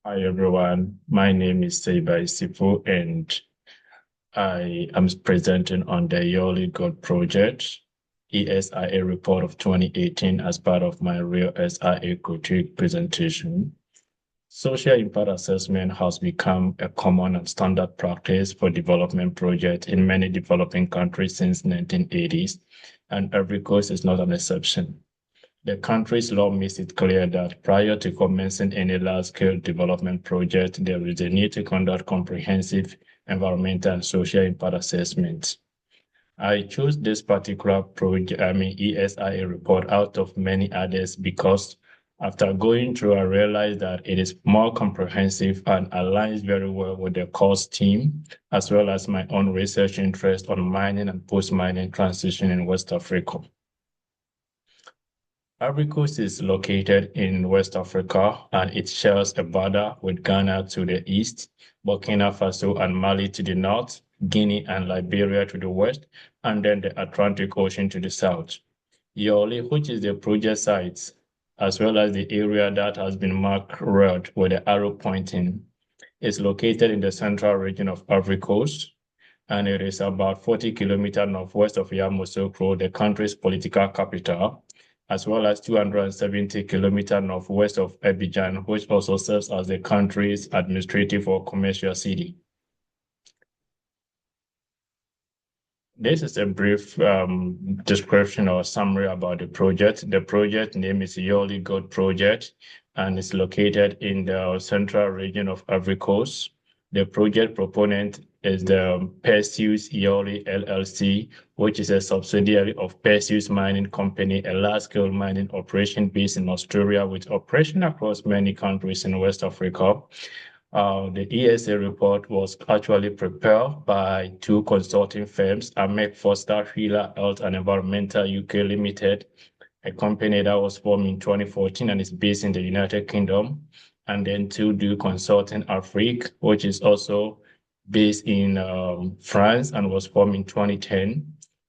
Hi everyone, my name is Seiba Isifu and I am presenting on the Yaoure God Project ESIA report of 2018 as part of my real SIA critique presentation. Social impact assessment has become a common and standard practice for development projects in many developing countries since 1980s, and Ivory Coast is not an exception. The country's law makes it clear that prior to commencing any large-scale development project, there is a need to conduct comprehensive environmental and social impact assessments. I chose this particular project, ESIA report out of many others because after going through, I realized that it is more comprehensive and aligns very well with the course team, as well as my own research interest on mining and post-mining transition in West Africa. Ivory Coast is located in West Africa and it shares a border with Ghana to the east, Burkina Faso and Mali to the north, Guinea and Liberia to the west, and then the Atlantic Ocean to the south. Yaoure, which is the project site, as well as the area that has been marked red with the arrow pointing, is located in the central region of Ivory Coast, and it is about 40 kilometers northwest of Yamoussoukro, the country's political capital, as well as 270 kilometers northwest of Abidjan, which also serves as the country's administrative or commercial city. This is a brief description or summary about the project. The project name is Yaoure God Project, and it's located in the central region of Ivory Coast. The project proponent is the Perseus Yaoure LLC, which is a subsidiary of Perseus Mining Company, a large-scale mining operation based in Australia with operation across many countries in West Africa. The ESA report was actually prepared by two consulting firms, Amek Foster Wheeler Health and Environmental UK Limited, a company that was formed in 2014 and is based in the United Kingdom, and then to do Consulting Afrique, which is also based in France and was formed in 2010.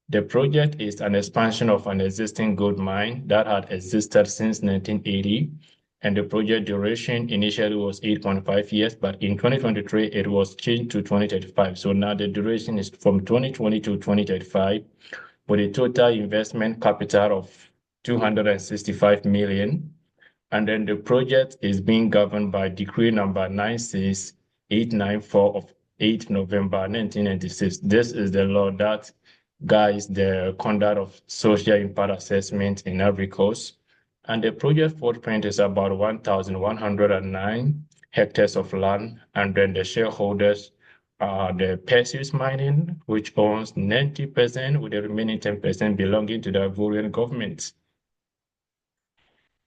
The project is an expansion of an existing gold mine that had existed since 1980, and the project duration initially was 8.5 years, but in 2023, it was changed to 2035. So now the duration is from 2020 to 2035, with a total investment capital of 265 million. And then the project is being governed by Decree number 96894 of 8 November 1996. This is the law that guides the conduct of social impact assessment in Ivory Coast. And the project footprint is about 1,109 hectares of land. And then the shareholders are the Perseus Mining, which owns 90%, with the remaining 10% belonging to the Ivorian government.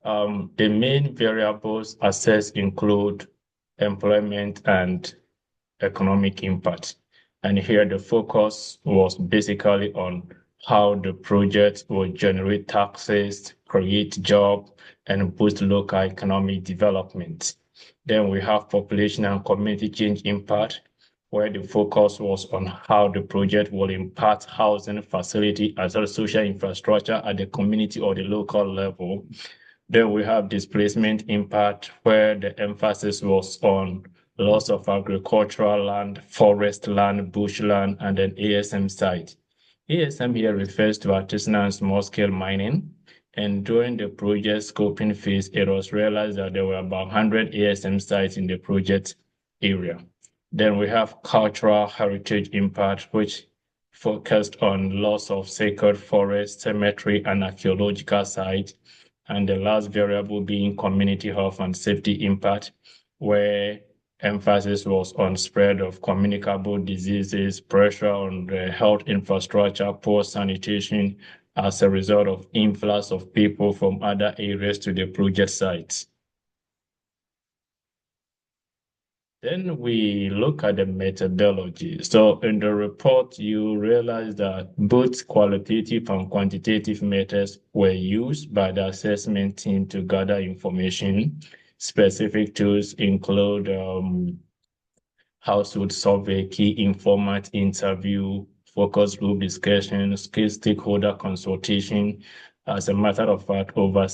The main variables assessed include employment and economic impact. And here the focus was basically on how the project will generate taxes, create jobs, and boost local economic development. Then we have population and community change impact, where the focus was on how the project will impact housing, facility, as well as social infrastructure at the community or the local level. Then we have displacement impact, where the emphasis was on loss of agricultural land, forest land, bushland, and then ASM site. ASM here refers to artisanal and small-scale mining. And during the project scoping phase, it was realized that there were about 100 ASM sites in the project area. Then we have cultural heritage impact, which focused on loss of sacred forest, cemetery, and archaeological sites. And the last variable being community health and safety impact, where emphasis was on spread of communicable diseases, pressure on the health infrastructure, poor sanitation as a result of influx of people from other areas to the project sites. Then we look at the methodology. So in the report, you realize that both qualitative and quantitative methods were used by the assessment team to gather information. Specific tools include household survey, key informant interview, focus group discussion, skill stakeholder consultation. As a matter of fact, over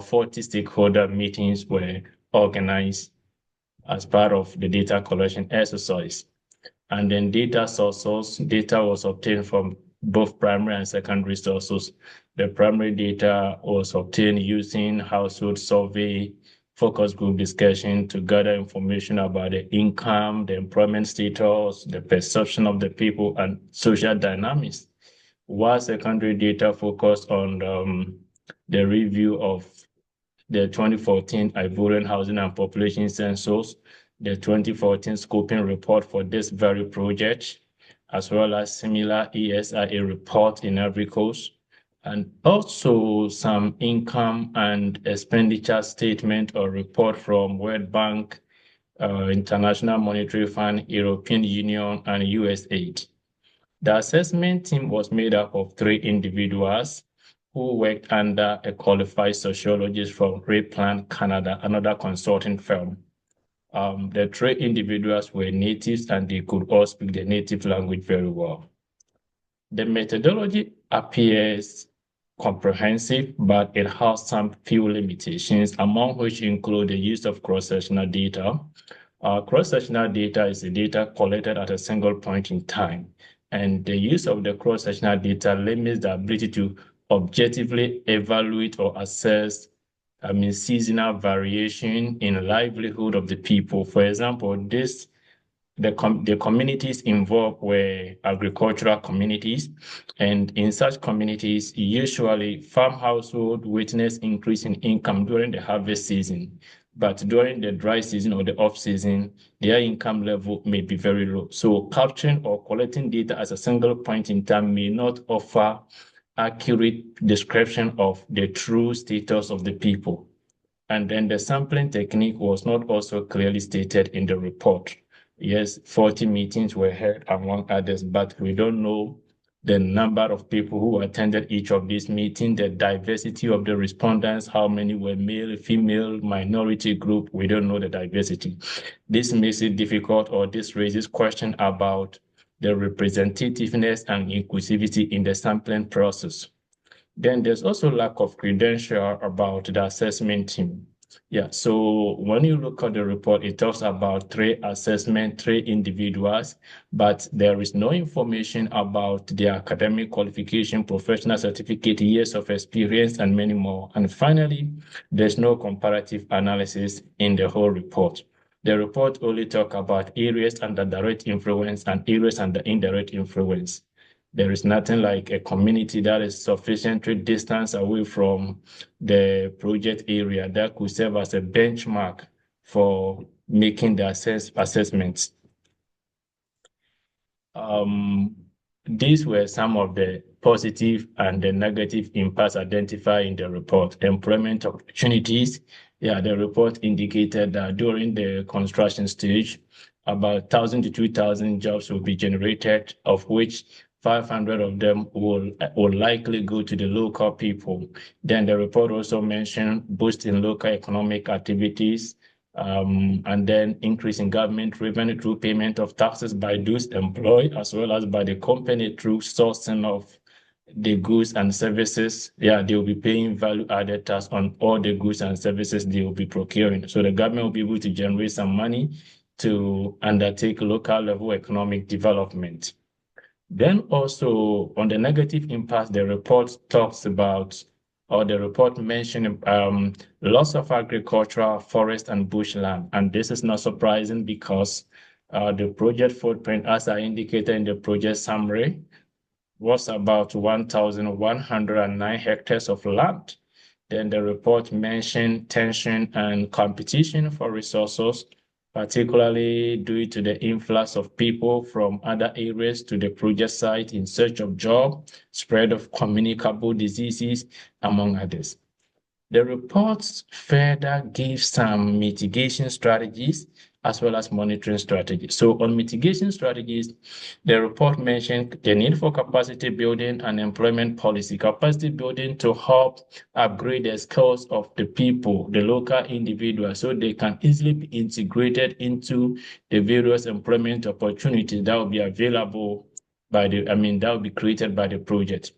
40 stakeholder meetings were organized as part of the data collection exercise. And then data sources, data was obtained from both primary and secondary sources. The primary data was obtained using household survey, focus group discussion to gather information about the income, the employment status, the perception of the people, and social dynamics. While secondary data focused on the review of the 2014 Ivorian Housing and Population Census, the 2014 scoping report for this very project, as well as similar ESIA report in Ivory Coast, and also some income and expenditure statement or report from World Bank, International Monetary Fund, European Union, and USAID. The assessment team was made up of 3 individuals who worked under a qualified sociologist from Replan, Canada, another consulting firm. The 3 individuals were natives and they could all speak the native language very well. The methodology appears comprehensive, but it has some few limitations, among which include the use of cross-sectional data. Cross-sectional data is the data collected at a single point in time, and the use of the cross-sectional data limits the ability to objectively evaluate or assess seasonal variation in livelihood of the people. For example, the communities involved were agricultural communities, and in such communities, usually farm household witness increase in income during the harvest season, but during the dry season or the off season, their income level may be very low. So capturing or collecting data as a single point in time may not offer accurate description of the true status of the people. And then the sampling technique was not also clearly stated in the report. Yes, 40 meetings were held among others, but we don't know the number of people who attended each of these meetings, the diversity of the respondents, how many were male, female, minority group. We don't know the diversity. This makes it difficult, or this raises question about the representativeness and inclusivity in the sampling process. Then there's also lack of credential about the assessment team. Yeah, so when you look at the report, it talks about 3 individuals, but there is no information about their academic qualification, professional certificate, years of experience, and many more. And finally, there's no comparative analysis in the whole report. The report only talks about areas under direct influence and areas under indirect influence. There is nothing like a community that is sufficiently distanced away from the project area that could serve as a benchmark for making the assessments. These were some of the positive and the negative impacts identified in the report. Employment opportunities. Yeah, the report indicated that during the construction stage, about 1,000 to 2,000 jobs will be generated, of which 500 of them will likely go to the local people. Then the report also mentioned boosting local economic activities, and then increasing government revenue through payment of taxes by those employed, as well as by the company through sourcing of the goods and services. Yeah, they will be paying value-added tax on all the goods and services they will be procuring. So the government will be able to generate some money to undertake local level economic development. Then also on the negative impact, the report talks about, or the report mentioned loss of agricultural, forest, and bushland. And this is not surprising because the project footprint, as I indicated in the project summary, was about 1,109 hectares of land. Then the report mentioned tension and competition for resources, particularly due to the influx of people from other areas to the project site in search of jobs, spread of communicable diseases, among others. The reports further give some mitigation strategies as well as monitoring strategies. So on mitigation strategies, the report mentioned the need for capacity building and employment policy. Capacity building to help upgrade the skills of the people, the local individuals, so they can easily be integrated into the various employment opportunities that will be available that will be created by the project.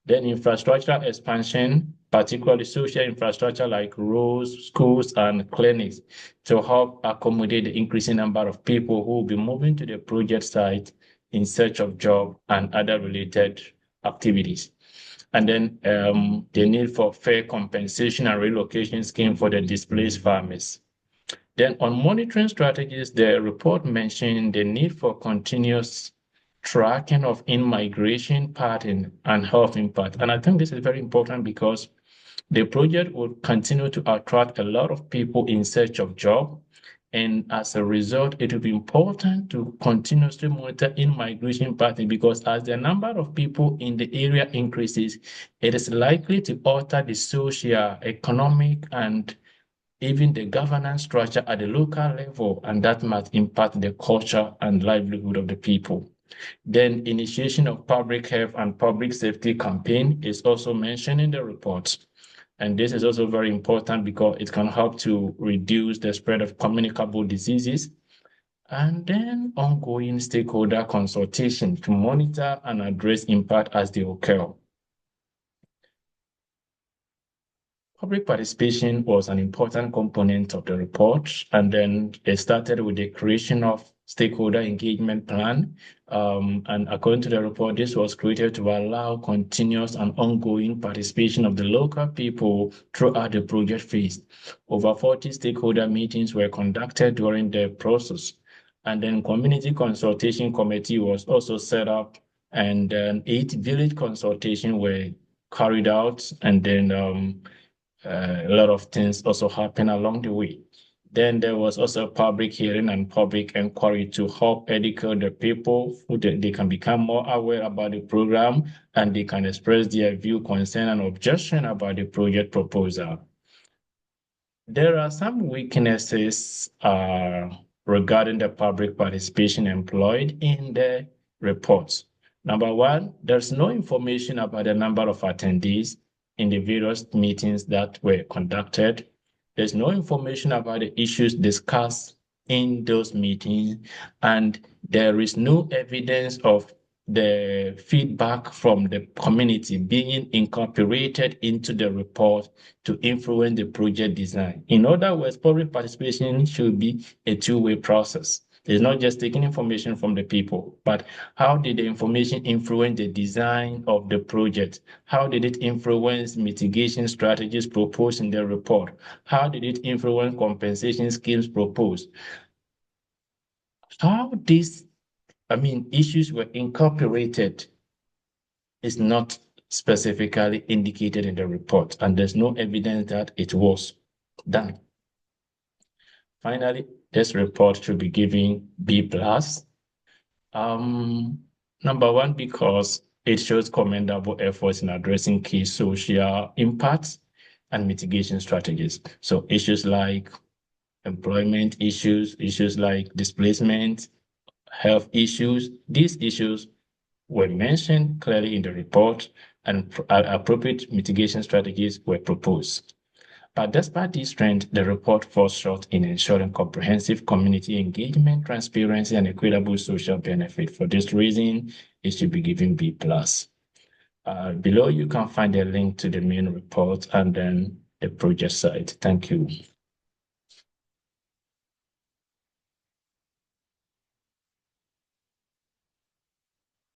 Then infrastructure expansion particularly social infrastructure like roads, schools, and clinics, to help accommodate the increasing number of people who will be moving to the project site in search of job and other related activities. And then the need for fair compensation and relocation scheme for the displaced farmers. Then on monitoring strategies, the report mentioned the need for continuous tracking of in-migration pattern and health impact. And I think this is very important because the project will continue to attract a lot of people in search of job. And as a result, it will be important to continuously monitor in-migration pattern because as the number of people in the area increases, it is likely to alter the social, economic, and even the governance structure at the local level, and that might impact the culture and livelihood of the people. Then initiation of public health and public safety campaign is also mentioned in the report. And this is also very important because it can help to reduce the spread of communicable diseases. And then ongoing stakeholder consultation to monitor and address impact as they occur. Public participation was an important component of the report, and then it started with the creation of stakeholder engagement plan. And according to the report, this was created to allow continuous and ongoing participation of the local people throughout the project phase. Over 40 stakeholder meetings were conducted during the process. And then community consultation committee was also set up, and then 8 village consultation were carried out, and then a lot of things also happen along the way. Then there was also public hearing and public inquiry to help educate the people who they can become more aware about the program and they can express their view, concern, and objection about the project proposal. There are some weaknesses regarding the public participation employed in the reports. Number one, there's no information about the number of attendees in the various meetings that were conducted. There's no information about the issues discussed in those meetings, and there is no evidence of the feedback from the community being incorporated into the report to influence the project design. In other words, public participation should be a two-way process. It's not just taking information from the people, but how did the information influence the design of the project? How did it influence mitigation strategies proposed in the report? How did it influence compensation schemes proposed? How these, issues were incorporated is not specifically indicated in the report, and there's no evidence that it was done. Finally, this report should be given B+. Number one, because it shows commendable efforts in addressing key social impacts and mitigation strategies. So issues like employment issues, issues like displacement, health issues, these issues were mentioned clearly in the report and appropriate mitigation strategies were proposed. But despite this trend, the report falls short in ensuring comprehensive community engagement, transparency, and equitable social benefit. For this reason, it should be given B+. Below, you can find a link to the main report and then the project site. Thank you.